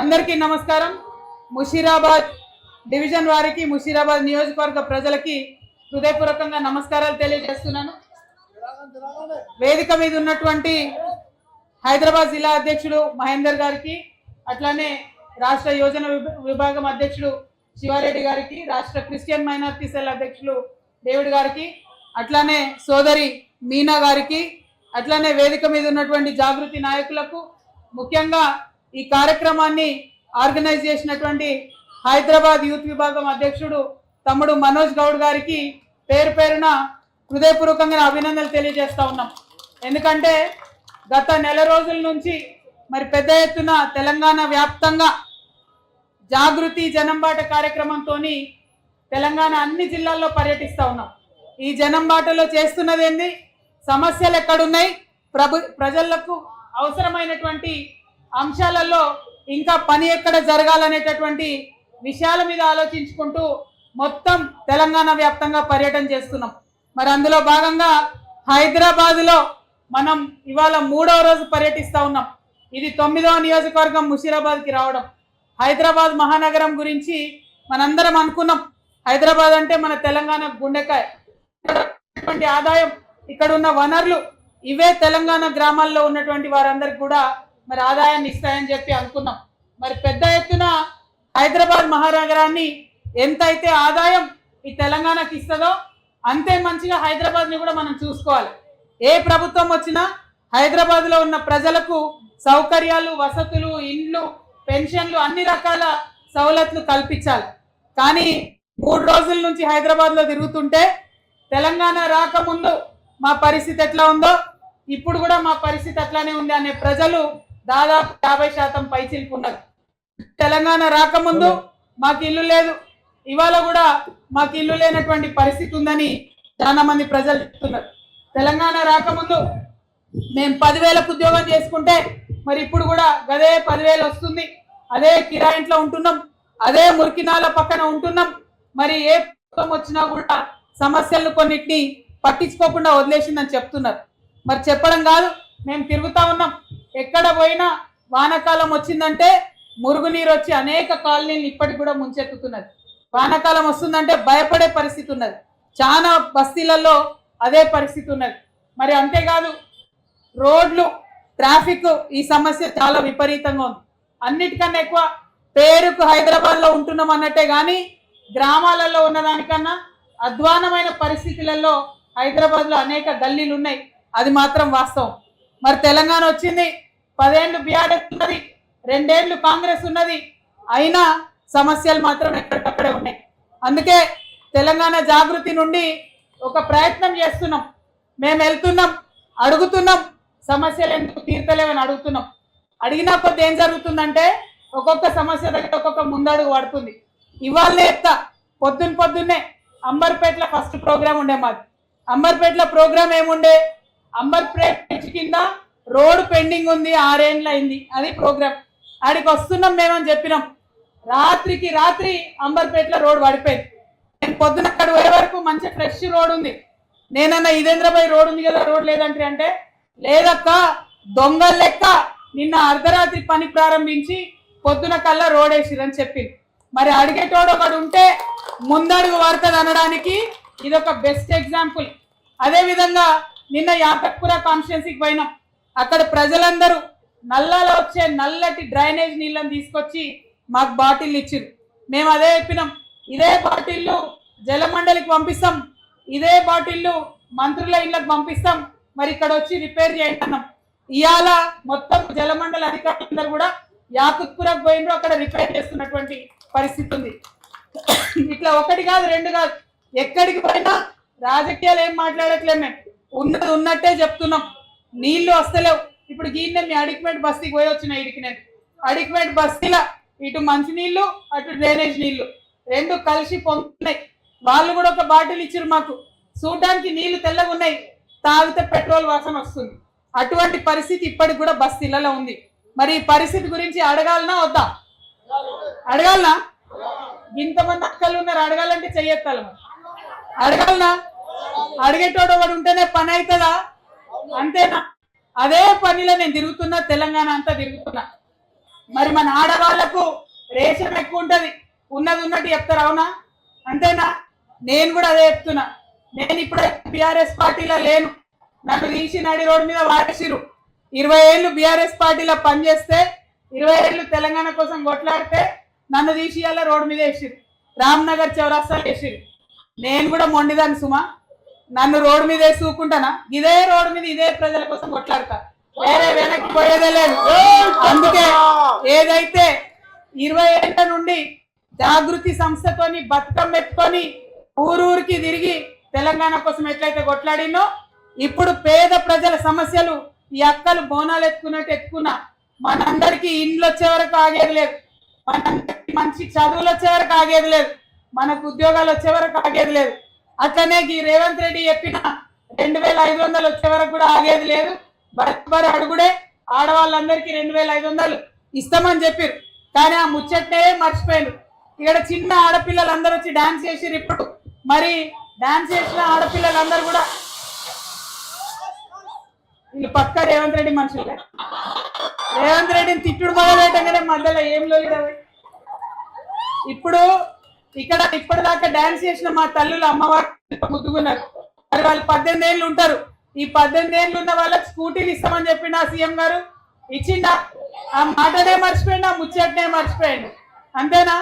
అందరికీ నమస్కారం। ముషీరాబాద్ డివిజన్ వారికి ముషీరాబాద్ నియోజకవర్గ ప్రజలకి హృదయపూర్వకంగా నమస్కారాలు తెలియజేస్తున్నాను। వేదిక మీద ఉన్నటువంటి హైదరాబాద్ జిల్లా అధ్యక్షుడు మహేందర్ గారికి, అట్లానే రాష్ట్ర యోజన విభాగం అధ్యక్షుడు శివారెడ్డి గారికి, రాష్ట్ర క్రిస్టియన్ మైనారిటీ సెల్ అధ్యక్షుడు డేవిడ్ గారికి, అట్లానే సోదరి మీనా గారికి, అట్లానే వేదిక మీద ఉన్నటువంటి జాగృతి నాయకులకు, ముఖ్యంగా ఈ కార్యక్రమాన్ని ఆర్గనైజ్ చేసినటువంటి హైదరాబాద్ యూత్ విభాగం అధ్యక్షుడు తమ్ముడు మనోజ్ గౌడ్ గారికి పేరు పేరున హృదయపూర్వకంగా అభినందనలు తెలియజేస్తా ఉన్నాం। ఎందుకంటే గత నెల రోజుల నుంచి మరి పెద్ద ఎత్తున తెలంగాణ వ్యాప్తంగా జాగృతి జనంబాట కార్యక్రమంతో తెలంగాణ అన్ని జిల్లాల్లో పర్యటిస్తా ఉన్నాం। ఈ జనంబాటలో చేస్తున్నది ఏంది, సమస్యలు ఎక్కడున్నాయి, ప్రజలకు అవసరమైనటువంటి అంశాలలో ఇంకా పని ఎక్కడ జరగాలనేటటువంటి విషయాల మీద ఆలోచించుకుంటూ మొత్తం తెలంగాణ వ్యాప్తంగా పర్యటన చేస్తున్నాం। మరి అందులో భాగంగా హైదరాబాద్లో మనం ఇవాళ 3వ రోజు పర్యటిస్తా ఉన్నాం। ఇది 9వ నియోజకవర్గం ముషీరాబాద్కి రావడం। హైదరాబాద్ మహానగరం గురించి మనందరం అనుకున్నాం, హైదరాబాద్ అంటే మన తెలంగాణ గుండెకాయ, ఆదాయం, ఇక్కడ ఉన్న వనరులు ఇవే తెలంగాణ గ్రామాల్లో ఉన్నటువంటి వారందరికి కూడా మరి ఆదాయాన్ని ఇస్తాయని చెప్పి అనుకున్నాం। మరి పెద్ద ఎత్తున హైదరాబాద్ మహానగరాన్ని ఎంతైతే ఆదాయం ఈ తెలంగాణకి ఇస్తుందో అంతే మంచిగా హైదరాబాద్ని కూడా మనం చూసుకోవాలి। ఏ ప్రభుత్వం వచ్చినా హైదరాబాద్లో ఉన్న ప్రజలకు సౌకర్యాలు, వసతులు, ఇండ్లు, పెన్షన్లు, అన్ని రకాల సౌలతులు కల్పించాలి। కానీ 3 రోజుల నుంచి హైదరాబాద్లో తిరుగుతుంటే తెలంగాణ రాకముందు మా పరిస్థితి ఎట్లా ఉందో ఇప్పుడు కూడా మా పరిస్థితి అట్లానే ఉంది అనే ప్రజలు దాదాపు 50% పైచిలుకు ఉన్నారు। తెలంగాణ రాకముందు మాకు ఇల్లు లేదు, ఇవాళ కూడా మాకు ఇల్లు లేనటువంటి పరిస్థితి ఉందని చాలా మంది ప్రజలు చెప్తున్నారు। తెలంగాణ రాకముందు మేము 10,000కు ఉద్యోగం చేసుకుంటే మరి ఇప్పుడు కూడా గదే 10,000 వస్తుంది, అదే కిరాయింట్లో ఉంటున్నాం, అదే మురికినాల పక్కన ఉంటున్నాం। మరి ఏ ప్రభుత్వం వచ్చినా కూడా సమస్యలను కొన్నిటిని పట్టించుకోకుండా వదిలేసిందని చెప్తున్నారు। మరి చెప్పడం కాదు, మేము తిరుగుతా ఉన్నాం, ఎక్కడ పోయినా వానాకాలం వచ్చిందంటే మురుగునీరు వచ్చి అనేక కాలనీలు ఇప్పటికి కూడా ముంచెత్తుతున్నది। వానాకాలం వస్తుందంటే భయపడే పరిస్థితి ఉన్నది, చాలా బస్తీలలో అదే పరిస్థితి ఉన్నది। మరి అంతేకాదు రోడ్లు, ట్రాఫిక్, ఈ సమస్య చాలా విపరీతంగా ఉంది। అన్నిటికన్నా ఎక్కువ పేరుకు హైదరాబాద్లో ఉంటున్నాం అన్నట్టే కానీ గ్రామాలలో ఉన్నదానికన్నా అధ్వానమైన పరిస్థితులలో హైదరాబాద్లో అనేక గల్లీలు ఉన్నాయి, అది మాత్రం వాస్తవం। మరి తెలంగాణ వచ్చింది, 10 ఏళ్ళు బీఆర్ఎస్ ఉన్నది, 2 ఏళ్ళు కాంగ్రెస్ ఉన్నది, అయినా సమస్యలు మాత్రం ఎక్కడికక్కడే ఉన్నాయి। అందుకే తెలంగాణ జాగృతి నుండి ఒక ప్రయత్నం చేస్తున్నాం, మేము వెళ్తున్నాం, అడుగుతున్నాం, సమస్యలు ఎందుకు తీర్చలేవని అడుగుతున్నాం। అడిగినా కొద్ది ఏం జరుగుతుందంటే ఒక్కొక్క సమస్య దగ్గర ఒక్కొక్క ముందడుగు పడుతుంది। ఇవాళ ఎత్తా పొద్దున్నే అంబర్పేటలో ఫస్ట్ ప్రోగ్రామ్ ఉండే మాది। అంబర్పేటలో ప్రోగ్రామ్ ఏముండే, అంబర్పేట బ్రిడ్జ్ కింద రోడ్ పెండింగ్ ఉంది, 6 ఏళ్ళు అయింది, అది ప్రోగ్రామ్। ఆడికి వస్తున్నాం మేమని చెప్పినాం, రాత్రికి రాత్రి అంబర్పేటలో రోడ్ పడిపోయింది। నేను పొద్దున అక్కడ పోయే వరకు మంచి ఫ్రెష్ రోడ్ ఉంది, నేనన్నా ఇదేంద్రబాయ్ రోడ్ ఉంది కదా రోడ్ లేదంటే అంటే లేదక్క దొంగల లెక్క నిన్న అర్ధరాత్రి పని ప్రారంభించి పొద్దున కల్లా రోడ్ వేసిరని చెప్పింది। మరి అడిగేటోడు ఒకడు ఉంటే ముందడుగు పడుతుంది అనడానికి ఇదొక బెస్ట్ ఎగ్జాంపుల్। అదేవిధంగా నిన్న యాతక్పుర కాన్స్టిట్యున్సీకి పోయినాం, అక్కడ ప్రజలందరూ నల్లాలో వచ్చే నల్లటి డ్రైనేజ్ నీళ్ళని తీసుకొచ్చి మాకు బాటిల్ ఇచ్చిరు। మేము అదే చెప్పినాం, ఇదే బాటిల్లు జలమండలికి పంపిస్తాం, ఇదే బాటిల్లు మంత్రుల ఇళ్ళకి పంపిస్తాం, మరి ఇక్కడ వచ్చి రిపేర్ చేయండి అన్నాం। ఇవాళ మొత్తం జలమండలి అధికారులందరూ కూడా యాకుత్పురకు పోయినరు, అక్కడ రిపేర్ చేస్తున్నటువంటి పరిస్థితి ఉంది। ఇట్లా ఒకటి కాదు, 2 కాదు, ఎక్కడికి పోయినా రాజకీయాలు ఏం మాట్లాడట్లేదు, మేము ఉన్నది ఉన్నట్టే చెప్తున్నాం। నీళ్లు వస్తలేవు, ఇప్పుడు గీనే మీ అడిక్మెంట్ బస్తీకి పోయి వచ్చిన ఇడికి నేను అడిక్మెంట్ బస్తీలా ఇటు మంచి నీళ్లు అటు డ్రైనేజ్ నీళ్లు 2 కలిసి పొందుతున్నాయి। వాళ్ళు కూడా ఒక బాటిల్ ఇచ్చారు మాకు, చూడడానికి నీళ్లు తెల్లగా ఉన్నాయి, తాగితే పెట్రోల్ వాసన వస్తుంది। అటువంటి పరిస్థితి ఇప్పటికి కూడా బస్తీలలో ఉంది। మరి ఈ పరిస్థితి గురించి అడగాలనా వద్దా? అడగాలనా? ఇంతమంది అక్కలు ఉన్నారు, అడగాలంటే చెయ్యెత్తాలి, అడగాలనా? అడిగేటోడు ఒకడు ఉంటేనే పని అవుతుందా? అంతేనా? అదే పనిలో నేను తిరుగుతున్నా, తెలంగాణ అంతా తిరుగుతున్నా। మరి మన ఆడవాళ్లకు రేషన్ ఎక్కువ ఉంటది, ఉన్నది ఉన్నట్టు చెప్తారు, అవునా? అంతేనా? నేను కూడా అదే చెప్తున్నా. నేను ఇప్పుడు బీఆర్ఎస్ పార్టీలో లేను, నన్ను తీసి నడి రోడ్డు మీద వారేసిరు. 20 ఏళ్ళు బీఆర్ఎస్ పార్టీలో పనిచేస్తే 20 ఏళ్ళు తెలంగాణ కోసం కొట్లాడితే నన్ను తీసి అలా రోడ్డు మీద వేసిరు, రామ్నగర్ చౌరస్తాలు వేసిరు. నేను కూడా మొండిదాన్ని సుమా, నన్ను రోడ్డు మీద వేసి చూకుంటానా? ఇదే రోడ్డు మీద ఇదే ప్రజల కోసం కొట్లాడతా, వేరే వెనక్కి పోయేదే లేదు. అందుకే ఏదైతే 20 ఏళ్ల నుండి జాగృతి సంస్థతోని బతుకమ్మ పెట్టుకొని ఊరూరికి తిరిగి తెలంగాణ కోసం ఎట్లయితే కొట్లాడినో, ఇప్పుడు పేద ప్రజల సమస్యలు ఈ అక్కలు బోనాలు ఎత్తుకున్నట్టు ఎత్తుకున్నా మనందరికీ ఇండ్లు వచ్చే వరకు ఆగేది లేదు, మనందరికి మంచి చదువులు వచ్చే వరకు ఆగేది లేదు, మనకు ఉద్యోగాలు వచ్చే వరకు ఆగేది లేదు. అట్లనే ఈ రేవంత్ రెడ్డి చెప్పిన 2500 వచ్చే వరకు కూడా ఆగేది లేదు. బరాబర్ అడుగుడే ఆడవాళ్ళందరికీ 2500 ఇస్తామని చెప్పారు. కానీ ఆ ముచ్చట్నే మర్చిపోయారు. ఇక్కడ చిన్న ఆడపిల్లలందరూ వచ్చి డాన్స్ చేసిరు. ఇప్పుడు మరి డాన్స్ చేసిన ఆడపిల్లలందరూ కూడా వీళ్ళు పక్క రేవంత్ రెడ్డి మనుషులే. రేవంత్ రెడ్డిని తిట్టుడు మొదలెట్టగానే మధ్యలో ఏం లేదు. ఇప్పుడు ఇక్కడ ఇప్పటిదాకా డాన్స్ చేసిన మా తల్లులు అమ్మవారు ముద్దుకున్నారు. మరి వాళ్ళు 18 ఏళ్ళు ఉంటారు. ఈ 18 ఏళ్ళు ఉన్న వాళ్ళకి స్కూటీలు ఇస్తామని చెప్పిండు ఆ సీఎం గారు, ఇచ్చిండా? ఆ మాటనే మర్చిపోయిండు, ఆ ముచ్చటనే మర్చిపోయిండు. అంతేనా?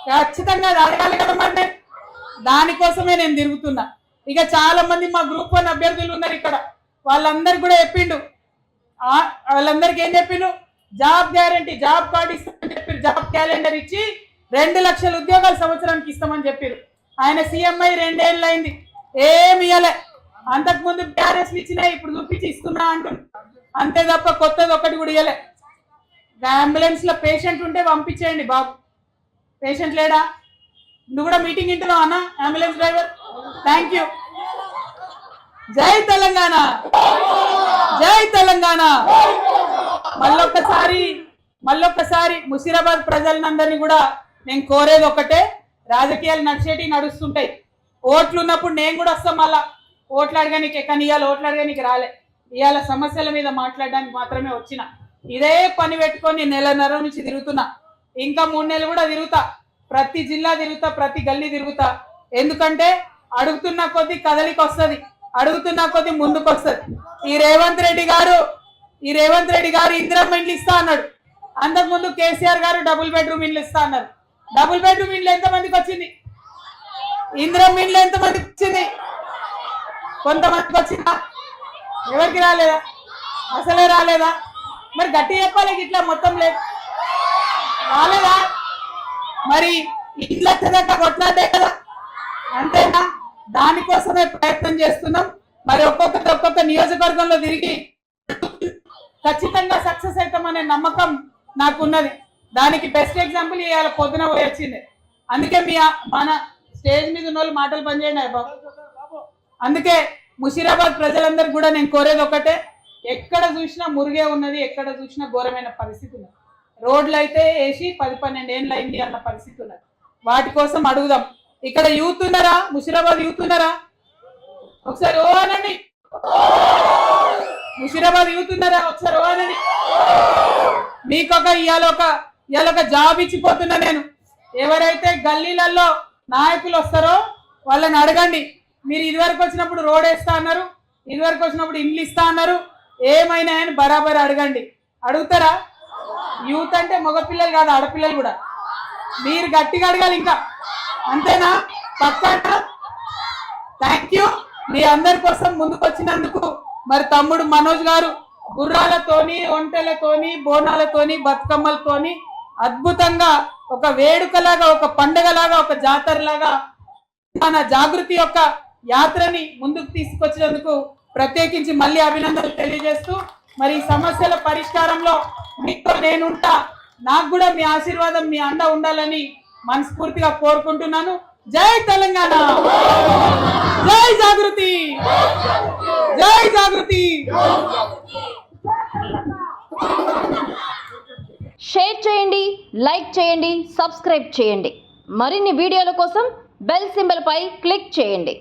ఖచ్చితంగా అది అడగాలి కదా. మరి దానికోసమే నేను తిరుగుతున్నా. ఇక చాలా మంది మా గ్రూప్ 1 అభ్యర్థులు ఉన్నారు ఇక్కడ, వాళ్ళందరికి కూడా చెప్పిండు. వాళ్ళందరికి ఏం చెప్పిండు? జాబ్ గ్యారంటీ, జాబ్ కార్డు ఇస్తామని చెప్పారు, జాబ్ క్యాలెండర్ ఇచ్చి 2 లక్షల ఉద్యోగాలు సంవత్సరానికి ఇస్తామని చెప్పారు. ఆయన సీఎం అయి 2 ఏళ్ళు అయింది, ఏమి ఇవ్వలే. అంతకుముందు బీఆర్ఎస్ ఇచ్చినాయి, ఇప్పుడు చూపించి ఇస్తున్నా అంటుంది, అంతే తప్ప కొత్తది ఒకటి కూడా ఇవ్వలే. అంబులెన్స్ లో పేషెంట్ ఉంటే పంపించేయండి బాబు. పేషెంట్ లేడా? నువ్వు కూడా మీటింగ్ ఇంటున్నావు అన్న, అంబులెన్స్ డ్రైవర్. Thank you. జై తెలంగాణ, జై తెలంగాణ. మళ్ళొక్కసారి ముషీరాబాద్ ప్రజలందరినీ కూడా నేను కోరేది ఒకటే, రాజకీయాలు నడుస్తుంటాయి. ఓట్లు ఉన్నప్పుడు నేను కూడా వస్తాం, మళ్ళా ఓట్లు అడగానికి. కానీ ఇవాళ ఓట్లు అడగానికి రాలే, ఇవాళ సమస్యల మీద మాట్లాడడానికి మాత్రమే వచ్చిన. ఇదే పని పెట్టుకొని 1.5 నెలల నుంచి తిరుగుతున్నా. ఇంకా 3 నెలలు కూడా తిరుగుతా, ప్రతి జిల్లా తిరుగుతా, ప్రతి గల్లీ తిరుగుతా. ఎందుకంటే అడుగుతున్న కొద్ది కదలికి వస్తుంది, అడుగుతున్న కొద్ది ముందుకు వస్తుంది. ఈ రేవంత్ రెడ్డి గారు ఇందిరమ్మ ఇండ్లు ఇస్తా అన్నాడు. అంతకుముందు కేసీఆర్ గారు డబుల్ బెడ్రూమ్ ఇండ్లు ఇస్తా అన్నారు. డబుల్ బెడ్రూమ్ ఇండ్లు ఎంతమందికి వచ్చింది? ఇందిరమ్మ ఇండ్లు ఎంతమందికి వచ్చింది? కొంతమందికి వచ్చిందా? ఎవరికి రాలేదా? అసలే రాలేదా? మరి గట్టి చెప్పాలి, ఇట్లా మొత్తం లేదు రాలేదా? మరి ఇండ్ల వచ్చేదాకా కొట్లాడే కదా, అంతేనా? దానికోసమే ప్రయత్నం చేస్తున్నాం. మరి ఒక్కొక్క నియోజకవర్గంలో తిరిగి ఖచ్చితంగా సక్సెస్ అవుతామనే నమ్మకం నాకున్నది. దానికి బెస్ట్ ఎగ్జాంపుల్ ఇవాళ పొద్దున వచ్చింది. అందుకే మన స్టేజ్ మీద ఉన్న వాళ్ళు మాటలు పనిచేయండి బాబు. అందుకే ముషీరాబాద్ ప్రజలందరికీ కూడా నేను కోరేది ఒకటే, ఎక్కడ చూసినా మురిగే ఉన్నది, ఎక్కడ చూసినా ఘోరమైన పరిస్థితి ఉన్నది. రోడ్లు అయితే వేసి 10-12 ఏళ్ళు అయింది అన్న పరిస్థితి ఉన్నది. వాటి కోసం అడుగుదాం. ఇక్కడ యూత్ ఉన్నారా? ముషీరాబాద్ యూత్ ఉన్నారా? ఒకసారి ఓ అనండి. ముషీరాబాద్ యూత్ ఉన్నారా? ఒకసారి ఓ అనండి. మీకొక ఇవాళ జాబ్ ఇచ్చిపోతున్నా నేను. ఎవరైతే గల్లీలలో నాయకులు వస్తారో వాళ్ళని అడగండి. మీరు ఇదివరకు వచ్చినప్పుడు రోడ్ వేస్తా అన్నారు, ఇదివరకు వచ్చినప్పుడు ఇండ్లు ఇస్తా అన్నారు, ఏమైనా అని బరాబర్ అడగండి. అడుగుతారా? యూత్ అంటే మగపిల్లలు కాదు, ఆడపిల్లలు కూడా. మీరు గట్టిగా అడగాలి ఇంకా, అంతేనా? పక్కా. థ్యాంక్ యూ మీ అందరి కోసం ముందుకు వచ్చినందుకు. మరి తమ్ముడు మనోజ్ గారు గుర్రాలతోని, ఒంటెలతోని, బోనాలతోని, బతుకమ్మలతోని అద్భుతంగా ఒక వేడుకలాగా, ఒక పండగలాగా, ఒక జాతరలాగా మన జాగృతి యొక్క యాత్రని ముందుకు తీసుకొచ్చినందుకు ప్రత్యేకించి మళ్ళీ అభినందనలు తెలియజేస్తూ, మరి ఈ సమస్యల పరిష్కారంలో మీతో నేనుంటా, నాకు కూడా మీ ఆశీర్వాదం, మీ అండ ఉండాలని మనస్ఫూర్తిగా కోరుకుంటున్నాను. జై తెలంగాణ, జై జాగృతి, జై జాగృతి. షేర్ చేయండి, లైక్ చేయండి, సబ్స్క్రైబ్ చేయండి. మరిన్ని వీడియోల కోసం బెల్ సింబల్ పై క్లిక్ చేయండి.